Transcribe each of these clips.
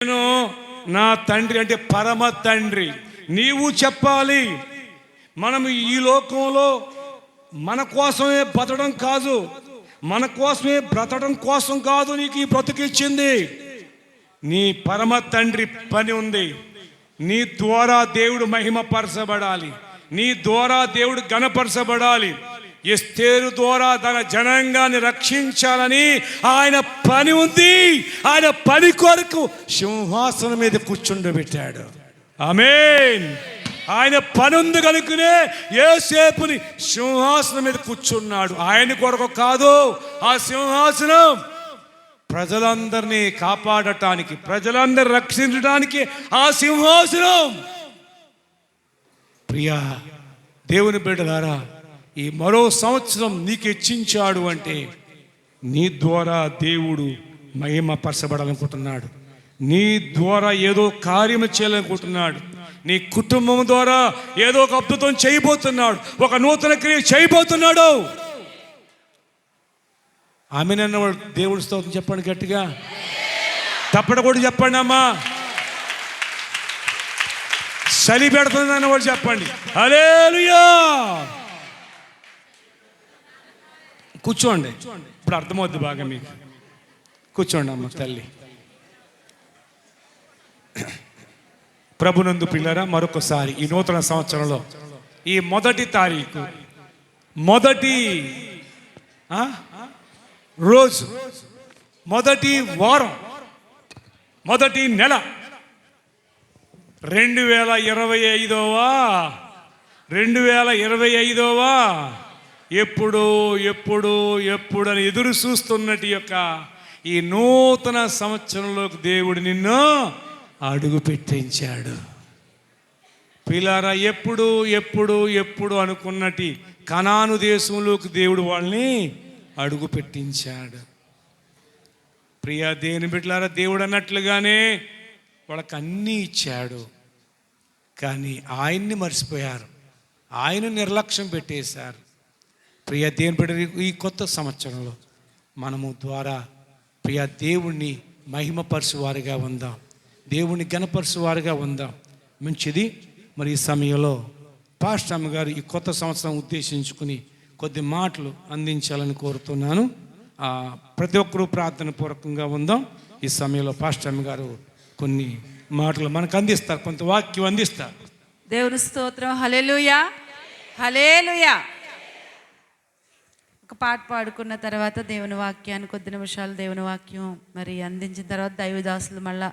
నేను నా తండ్రి అంటే పరమ తండ్రి. నీవు చెప్పాలి. మనం ఈ లోకంలో మన కోసమే బతకడం కాదు, మన కోసమే బ్రతకడం కోసం కాదు నీకు ఈ బ్రతుకిచ్చింది. నీ పరమ తండ్రి పని ఉంది. నీ ద్వారా దేవుడు మహిమపరచబడాలి, నీ ద్వారా దేవుడు ఘనపరచబడాలి. ఎస్తేరు ద్వారా తన జనాంగాన్ని రక్షించాలని ఆయన పని ఉంది. ఆయన పని కొరకు సింహాసనం మీద కూర్చుండబెట్టాడు. ఆమేన్. ఆయన పని ఉంది కనుకనే యోసేపుని సింహాసనం మీద కూర్చున్నాడు. ఆయన కొరకు కాదు ఆ సింహాసనం, ప్రజలందరినీ కాపాడటానికి, ప్రజలందరినీ రక్షించడానికి ఆ సింహాసనం. ప్రియా దేవుని బిడ్డలారా, ఈ మరో సంవత్సరం నీకు హెచ్చించాడు అంటే నీ ద్వారా దేవుడు మహిమపరచబడాలనుకుంటున్నాడు. నీ ద్వారా ఏదో కార్యము చేయాలనుకుంటున్నాడు. నీ కుటుంబం ద్వారా ఏదో ఒక అద్భుతం చేయబోతున్నాడు, ఒక నూతన క్రియ చేయబోతున్నాడు. ఆమేనన్నవాడు దేవుడి స్తోత్రం చెప్పండి గట్టిగా, తప్పట కూడా చెప్పండి అమ్మా. చలి పెడుతుంది అన్నవాడు చెప్పండి హల్లెలూయా. కూర్చోండి, ఇప్పుడు అర్థమవుద్ది బాగా మీకు. కూర్చోండి అమ్మ తల్లి. ప్రభునందు పిల్లరా, మరొకసారి ఈ నూతన సంవత్సరంలో ఈ మొదటి తారీఖు, మొదటి రోజు, మొదటి వారం, మొదటి నెల 2025 ఎప్పుడు ఎప్పుడు ఎప్పుడు అని ఎదురు చూస్తున్నట్టు యొక్క ఈ నూతన సంవత్సరంలోకి దేవుడు నిన్ను అడుగు పెట్టించాడు. పిల్లారా, ఎప్పుడు ఎప్పుడు ఎప్పుడు అనుకున్నట్టు కనాను దేశంలోకి దేవుడు వాళ్ళని అడుగు పెట్టించాడు. ప్రియా దేవుని బిడ్డలారా, దేవుడు అన్నట్లుగానే వాళ్ళకి అన్నీ ఇచ్చాడు. కానీ ఆయన్ని మర్చిపోయారు, ఆయన నిర్లక్ష్యం పెట్టేశారు. ప్రియా దేవుని బిడ్డ, ఈ కొత్త సంవత్సరంలో మనము ద్వారా ప్రియా దేవుణ్ణి మహిమపరచువారిగా ఉందాం, దేవుణ్ణి ఘనపరచువారిగా ఉందాం. మంచిది. మరి ఈ సమయంలో పాస్టర్ అమ్మ గారు ఈ కొత్త సంవత్సరం ఉద్దేశించుకుని కొద్ది మాటలు అందించాలని కోరుతున్నాను. ప్రతి ఒక్కరూ ప్రార్థన పూర్వకంగా ఉందాం. ఈ సమయంలో పాస్టర్ అమ్మ గారు కొన్ని మాటలు మనకు అందిస్తారు, కొంత వాక్యం అందిస్తారు. దేవుని స్తోత్రం. హల్లెలూయా, హల్లెలూయా. ఒక పాట పాడుకున్న తర్వాత దేవుని వాక్యాన్ని, కొద్ది నిమిషాలు దేవుని వాక్యం మరి అందించిన తర్వాత దైవదాసులు మళ్ళా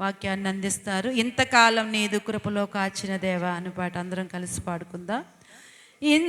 వాక్యాన్ని అందిస్తారు. ఇంతకాలం నీదు కృపలో కాచిన దేవా అనే పాట అందరం కలిసి పాడుకుందాం.